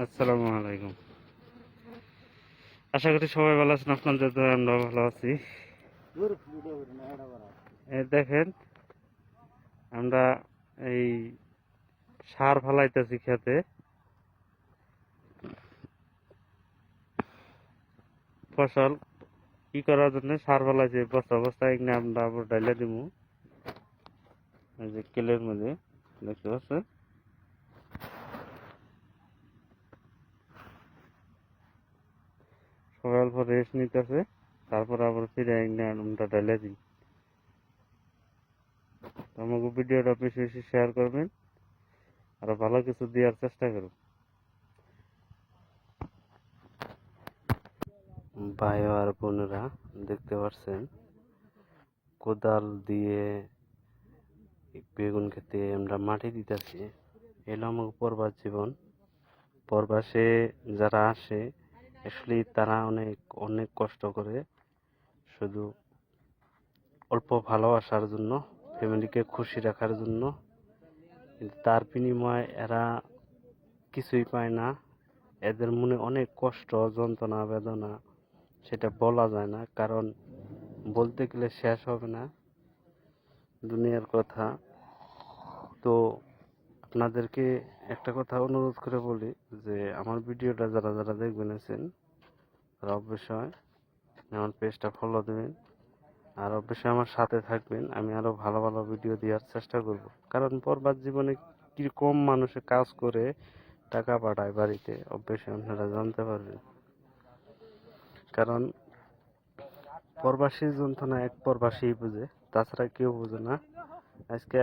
আসসালামু আলাইকুম। আশা করি সবাই ভালো আছেন। আপনাদের দয়ায় আমরা ভালো আছি। এই দেখেন, আমরা এই সার ফলাইতেছি খেতে। ফসল কি করার জন্য সার ফলাইছি, বস্তা বস্তা এখানে আমরা আবার ডাইলা দিমু। এই যে কেলের মধ্যে দেখতে পাচ্ছেন। সবাই অল্প রেস্ট নিতেছে, তারপর আবার ফিরে এখানে আমরা ডাইলা দিই। আমাকে ভিডিওটা বেশি বেশি শেয়ার করবেন, আর ভালো কিছু দেওয়ার চেষ্টা করুন। ভাই আর বোনেরা, দেখতে পাচ্ছেন কোদাল দিয়ে বেগুন খেতে আমরা মাটি দিতেছি। এলো আমাকে পড়বার জীবন। পরবাসে যারা আসে আসলে তারা অনেক অনেক কষ্ট করে, শুধু অল্প ভালোবাসার জন্য, ফ্যামিলিকে খুশি রাখার জন্য। কিন্তু তার বিনিময়ে এরা কিছুই পায় না। এদের মনে অনেক কষ্ট, যন্ত্রণা, বেদনা, সেটা বলা যায় না, কারণ বলতে গেলে শেষ হবে না দুনিয়ার কথা। তো আপনাদেরকে একটা কথা অনুরোধ করে বলি যে আমার ভিডিওটা যারা যারা দেখবেন আছেন, তারা অবশ্যই আমার পেজটা ফলো দেবেন, আর অবশ্যই আমার সাথে থাকবেন। আমি আরো ভালো ভালো ভিডিও দেওয়ার চেষ্টা করব, কারণ পরবার জীবনে কিরকম মানুষে কাজ করে টাকা পাঠায় বাড়িতে, অবশ্যই আপনারা জানতে পারবেন। কারণ প্রবাসীর যন্ত্রণা এক প্রবাসীই বুঝে, তাছাড়া কেউ বুঝে না। আজকে